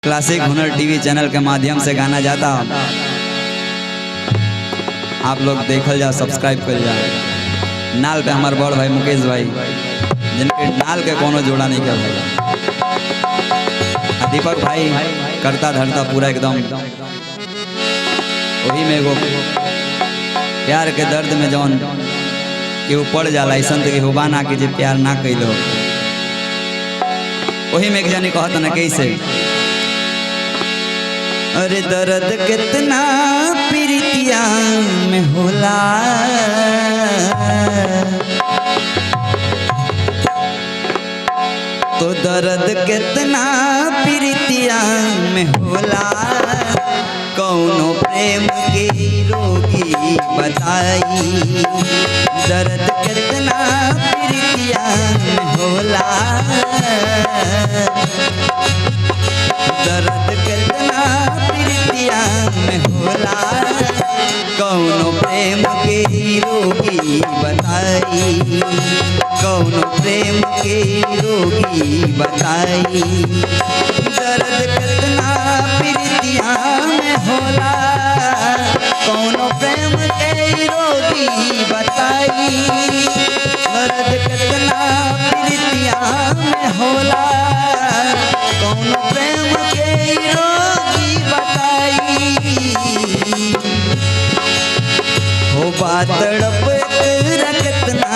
Classic हुनर TV channel के माध्यम से गाना जाता। आप लोग देखल जाओ, सब्सक्राइब कर जाओ। नाल पे हमारे बड़ भाई मुकेश भाई, जिनके नाल के कोनो जोड़ा नहीं कर भाई। दीपक भाई करता धरता पूरा एकदम वही में एगो प्यार के दर्द में जौन केहू पड़ जाला ऐसा तो केहू बाना के जे प्यार ना कैलो, वही में एक जानी कहता ना कैसे, अरे दर्द कितना प्रीतिया में होला, तो दर्द कितना प्रीतिया में होला, कौनो प्रेम के रोगी बताई। दर्द कितना प्रीतिया में होला, दर्द कितना प्रीतिया में होला, कौनो प्रेम के रोगी बताई। कौनो प्रेम के रोगी बताई। दर्द कितना प्रीतिया में होला, कौनो प्रेम के रोगी बताई। दर्द कितना प्रीतिया में होला, कौनो प्रेम के रोगी बताई। हो बात तड़प कितना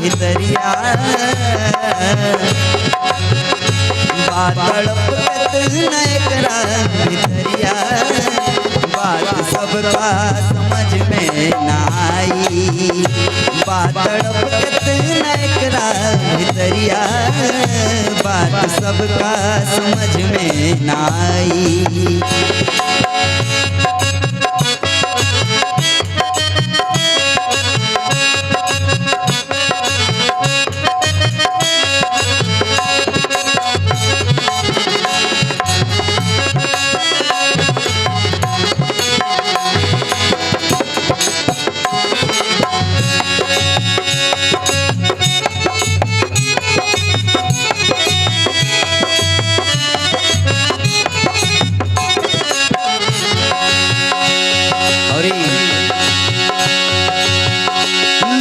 भितरिया, बात तड़प कितना एकरा भितरिया, बात सबका समझ में ना आई। बात तड़प कितना एकरा भितरिया, बात सबका समझ में ना आई।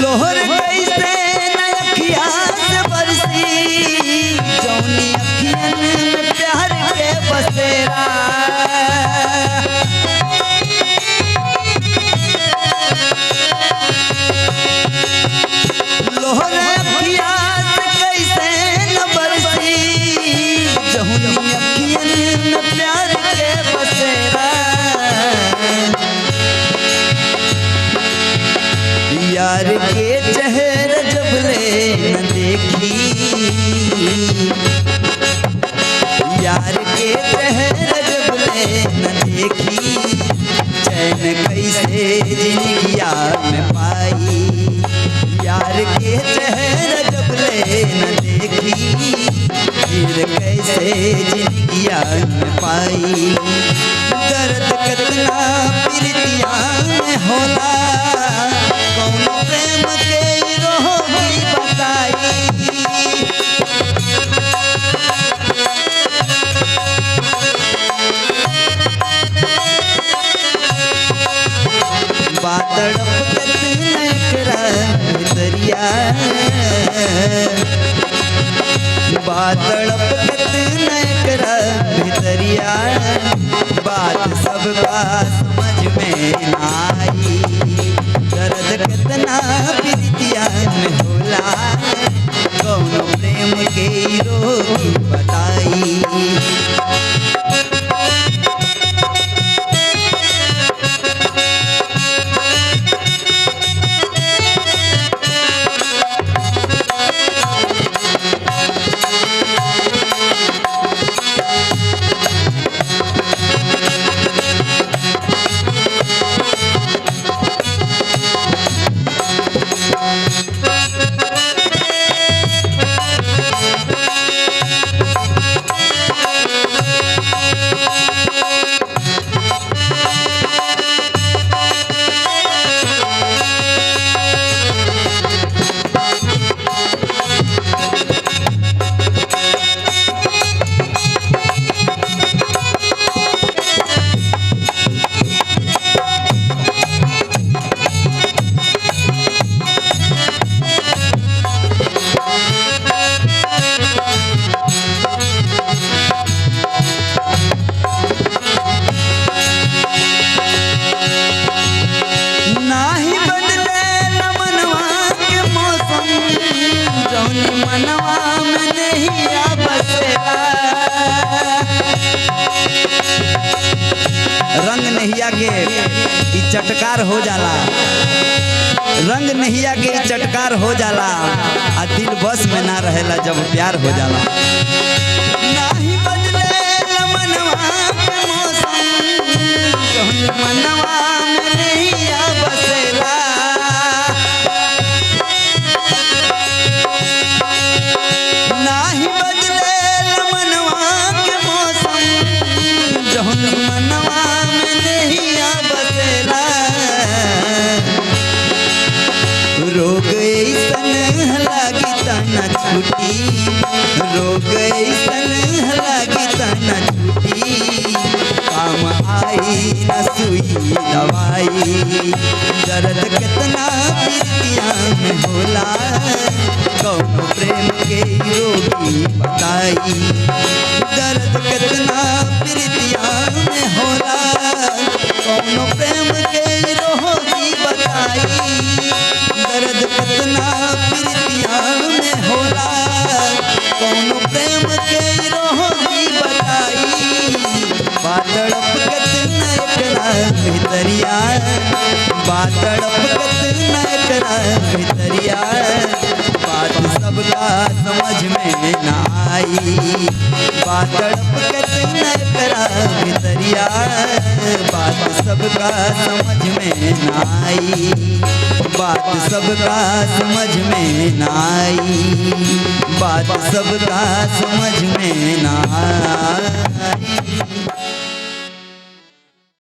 लोहर कैसे नखिया से बरसी, जौनी अखियन में प्यार के बसेरा। लोहर अखिया से कैसे न बरसी, जौनी अखियन में प्यार के बसेरा। यार के चेहरे जब ले न देखी, यार के चेहरे जब ले न देखी, चैन कैसे जिंदगिया में पाई। यार के चेहरे जब ले न देखी, फिर कैसे जिंदगिया में पाई। दर्द कितना प्रीतिया में होला, कौनो प्रेम के रोगी बताई। बात तड़प कितना एकरा भितरिया, बात तड़प कितना एकरा भितरिया, बात सबका समझ में ना आई। दर्द कितना प्रीतिया में होला, कौनो प्रेम के रोगी बताई। चटकार हो जाला, रंग नहिया के चटकार हो जाला, आ दिल बस में ना रहेला जब प्यार हो जाला। नाही बदले मनवा के मौसम, मनवा में नहिया बसेला। नाही बदले मनवा के मौसम, जौन मनवा में नहिया बसेला। रोग ऐसन लागी तना छुटी, रोग ऐसन लागी तना छुटी, काम आई न सुई दवाई। दर्द कितना प्रीतिया में होला, कौनो प्रेम के रोगी बताई। दर्द कितना प्रीतिया में होला, कौनो प्रेम के रोगी बताई। दर्द कितना प्रीतिया में होला, कौनो प्रेम के रोगी बताई। बातड़प कितना एकरा भितरिया, बातड़प कितना एकरा भितरिया, बात सबका समझ में ना आई। बातड़प कितना एकरा भितरिया, बात सबका समझ में ना आई। बात सबका समझ में ना आई, बात सबका समझ में ना आई।